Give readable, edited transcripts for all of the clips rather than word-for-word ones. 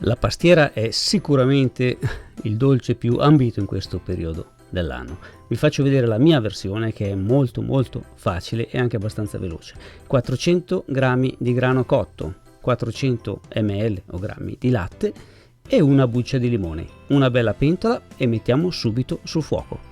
La pastiera è sicuramente il dolce più ambito in questo periodo dell'anno. Vi faccio vedere la mia versione, che è molto facile e anche abbastanza veloce. 400 g di grano cotto, 400 ml o grammi di latte e una buccia di limone, una bella pentola e mettiamo subito sul fuoco.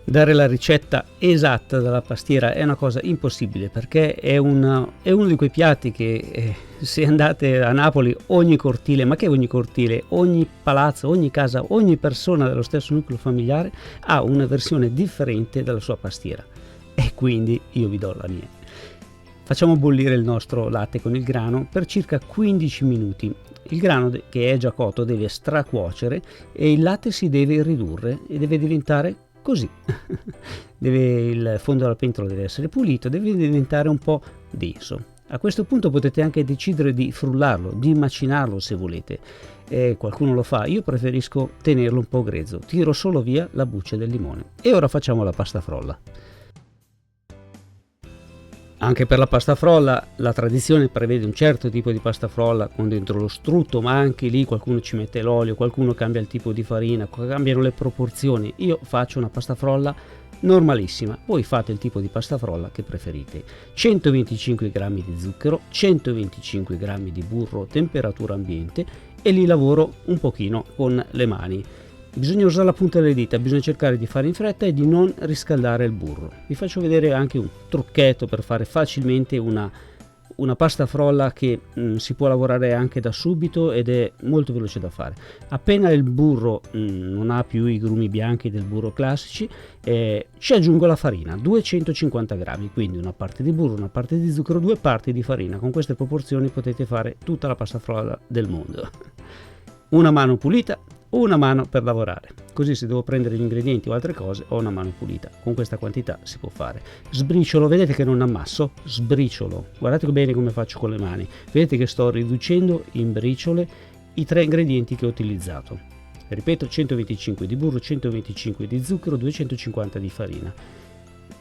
Dare la ricetta esatta della pastiera è una cosa impossibile, perché è uno di quei piatti che se andate a Napoli, ogni cortile, ma che ogni cortile, ogni palazzo, ogni casa, ogni persona dello stesso nucleo familiare ha una versione differente della sua pastiera, e quindi io vi do la mia. Facciamo bollire il nostro latte con il grano per circa 15 minuti. Il grano che è già cotto deve stracuocere e il latte si deve ridurre e deve diventare così. Il fondo della pentola deve essere pulito, deve diventare un po' denso. A questo punto potete anche decidere di frullarlo, di macinarlo se volete. Qualcuno lo fa, io preferisco tenerlo un po' grezzo, tiro solo via la buccia del limone. E ora facciamo la pasta frolla. Anche per la pasta frolla la tradizione prevede un certo tipo di pasta frolla con dentro lo strutto, ma anche lì qualcuno ci mette l'olio, qualcuno cambia il tipo di farina, cambiano le proporzioni. Io faccio una pasta frolla normalissima, voi fate il tipo di pasta frolla che preferite. 125 g di zucchero, 125 g di burro temperatura ambiente e li lavoro un pochino con le mani. Bisogna usare la punta delle dita, bisogna cercare di fare in fretta e di non riscaldare il burro. Vi faccio vedere anche un trucchetto per fare facilmente una pasta frolla che si può lavorare anche da subito ed è molto veloce da fare. Appena il burro non ha più i grumi bianchi del burro classici, ci aggiungo la farina, 250 g, quindi una parte di burro, una parte di zucchero, 2 parti di farina. Con queste proporzioni potete fare tutta la pasta frolla del mondo. Una mano pulita, una mano per lavorare, così se devo prendere gli ingredienti o altre cose ho una mano pulita. Con questa quantità si può fare. Sbriciolo, vedete che non ammasso? Sbriciolo, guardate bene come faccio con le mani, vedete che sto riducendo in briciole i 3 ingredienti che ho utilizzato. Ripeto, 125 di burro, 125 di zucchero, 250 di farina,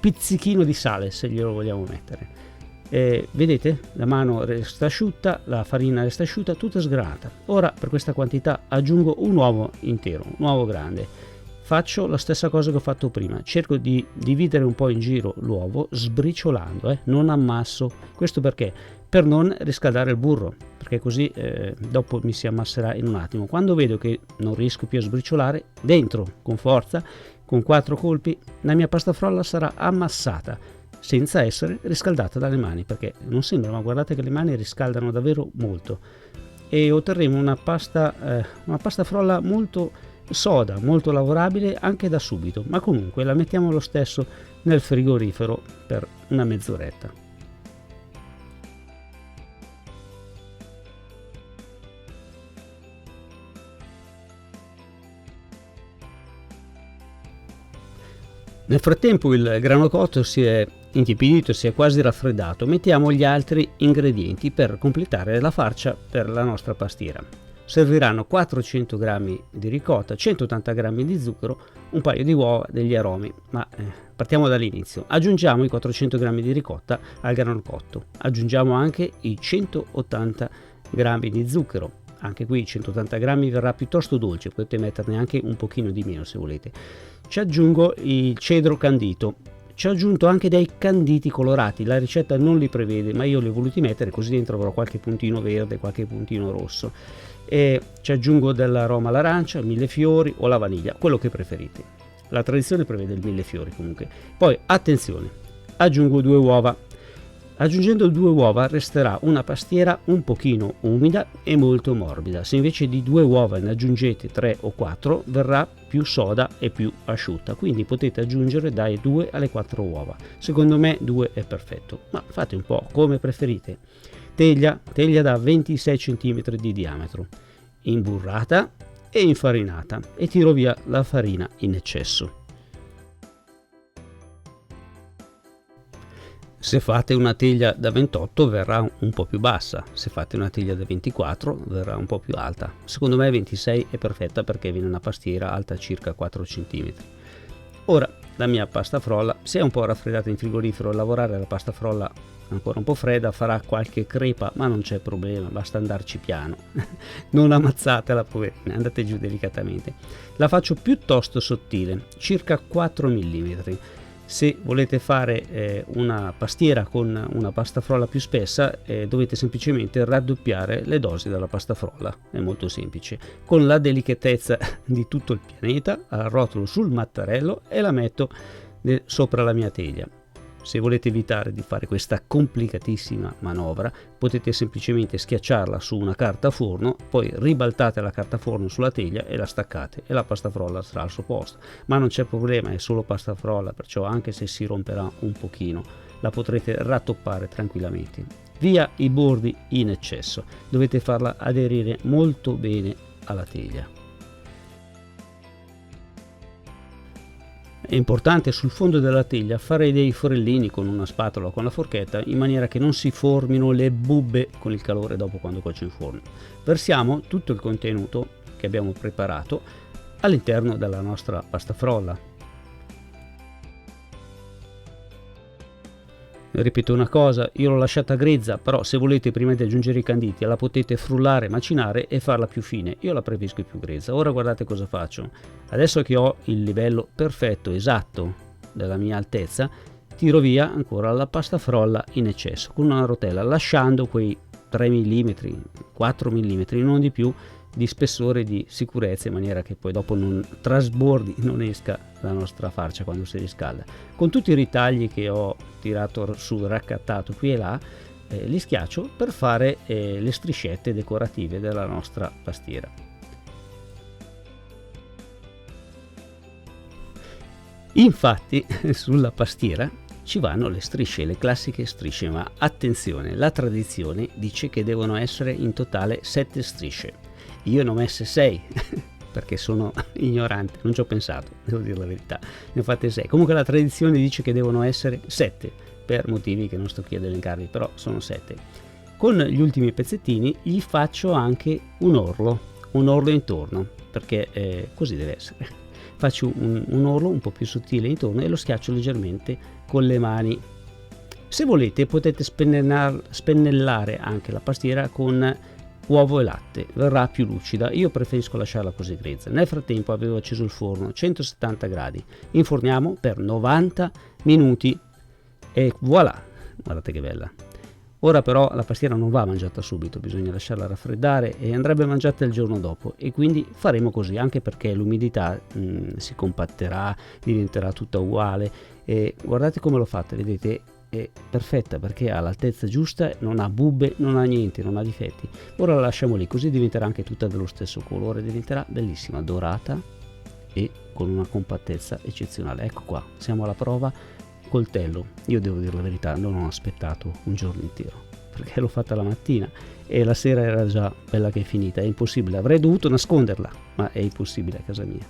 pizzichino di sale se glielo vogliamo mettere. Vedete, la mano resta asciutta, la farina resta asciutta, tutta sgranata. Ora per questa quantità aggiungo un uovo intero, un uovo grande. Faccio la stessa cosa che ho fatto prima, cerco di dividere un po' in giro l'uovo sbriciolando, non ammasso. Questo perché? Per non riscaldare il burro, perché così dopo mi si ammasserà in un attimo. Quando vedo che non riesco più a sbriciolare, dentro con forza, con 4 colpi, la mia pasta frolla sarà ammassata senza essere riscaldata dalle mani, perché non sembra, ma guardate che le mani riscaldano davvero molto, e otterremo una pasta frolla molto soda, molto lavorabile anche da subito, ma comunque la mettiamo lo stesso nel frigorifero per una mezz'oretta. Nel frattempo il grano cotto si è intiepidito, si è quasi raffreddato. Mettiamo gli altri ingredienti per completare la farcia per la nostra pastiera. Serviranno 400 g di ricotta, 180 g di zucchero, un paio di uova, degli aromi, ma partiamo dall'inizio. Aggiungiamo i 400 g di ricotta al grano cotto, aggiungiamo anche i 180 g di zucchero. Anche qui 180 g verrà piuttosto dolce, potete metterne anche un pochino di meno se volete. Ci aggiungo il cedro candito, ci ho aggiunto anche dei canditi colorati, la ricetta non li prevede ma io li ho voluti mettere, così dentro avrò qualche puntino verde, qualche puntino rosso. E ci aggiungo dell'aroma all'arancia, millefiori o la vaniglia, quello che preferite. La tradizione prevede il millefiori comunque. Poi attenzione, aggiungo 2 uova. Aggiungendo 2 uova resterà una pastiera un pochino umida e molto morbida. Se invece di 2 uova ne aggiungete 3 o 4 verrà più soda e più asciutta, quindi potete aggiungere dai 2 alle 4 uova. Secondo me 2 è perfetto, ma fate un po' come preferite. Teglia da 26 cm di diametro, imburrata e infarinata, e tiro via la farina in eccesso. Se fate una teglia da 28 verrà un po' più bassa, se fate una teglia da 24 verrà un po' più alta. Secondo me 26 è perfetta perché viene una pastiera alta circa 4 cm. Ora la mia pasta frolla, se è un po' raffreddata in frigorifero, lavorare la pasta frolla ancora un po' fredda farà qualche crepa, ma non c'è problema, basta andarci piano. Non ammazzatela poverina, andate giù delicatamente. La faccio piuttosto sottile, circa 4 mm. Se volete fare una pastiera con una pasta frolla più spessa, dovete semplicemente raddoppiare le dosi della pasta frolla, è molto semplice. Con la delicatezza di tutto il pianeta arrotolo sul mattarello e la metto sopra la mia teglia. Se volete evitare di fare questa complicatissima manovra, potete semplicemente schiacciarla su una carta forno, poi ribaltate la carta forno sulla teglia e la staccate e la pasta frolla sarà al suo posto. Ma non c'è problema, è solo pasta frolla, perciò anche se si romperà un pochino, la potrete rattoppare tranquillamente. Via i bordi in eccesso, dovete farla aderire molto bene alla teglia. È importante sul fondo della teglia fare dei forellini con una spatola o con la forchetta in maniera che non si formino le bubbe con il calore dopo quando cuoce in forno. Versiamo tutto il contenuto che abbiamo preparato all'interno della nostra pasta frolla. Ripeto una cosa, io l'ho lasciata grezza, però se volete prima di aggiungere i canditi la potete frullare, macinare e farla più fine. Io la preferisco più grezza. Ora guardate cosa faccio. Adesso che ho il livello perfetto, esatto della mia altezza, tiro via ancora la pasta frolla in eccesso con una rotella, lasciando quei 3 mm, 4 mm, non di più, di spessore di sicurezza, in maniera che poi dopo non trasbordi, non esca la nostra farcia quando si riscalda. Con tutti i ritagli che ho tirato su, raccattato qui e là, li schiaccio per fare le striscette decorative della nostra pastiera. Infatti sulla pastiera ci vanno le strisce, le classiche strisce, ma attenzione, la tradizione dice che devono essere in totale 7 strisce. Io ne ho messe 6 perché sono ignorante, non ci ho pensato, devo dire la verità, ne ho fatte 6. Comunque la tradizione dice che devono essere 7 per motivi che non sto qui ad elencarvi, però sono 7. Con gli ultimi pezzettini gli faccio anche un orlo intorno, perché così deve essere. Faccio un orlo un po' più sottile intorno e lo schiaccio leggermente con le mani. Se volete potete spennellare anche la pastiera con uovo e latte, verrà più lucida. Io preferisco lasciarla così grezza. Nel frattempo avevo acceso il forno 170 gradi, inforniamo per 90 minuti e voilà, guardate che bella. Ora però la pastiera non va mangiata subito, bisogna lasciarla raffreddare e andrebbe mangiata il giorno dopo, e quindi faremo così, anche perché l'umidità si compatterà, diventerà tutta uguale. E guardate come l'ho fatta, vedete, è perfetta perché ha l'altezza giusta, non ha bubbe, non ha niente, non ha difetti. Ora la lasciamo lì, così diventerà anche tutta dello stesso colore, diventerà bellissima, dorata e con una compattezza eccezionale. Ecco qua, siamo alla prova. Coltello, io devo dire la verità, non ho aspettato un giorno intero perché l'ho fatta la mattina e la sera era già bella che è finita. È impossibile, avrei dovuto nasconderla, ma è impossibile a casa mia.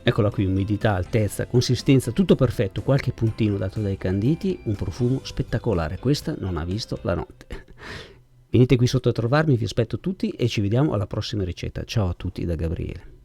Eccola qui, umidità, altezza, consistenza, tutto perfetto, qualche puntino dato dai canditi, un profumo spettacolare. Questa non ha visto la notte. Venite qui sotto a trovarmi, vi aspetto tutti e ci vediamo alla prossima ricetta. Ciao a tutti da Gabriele.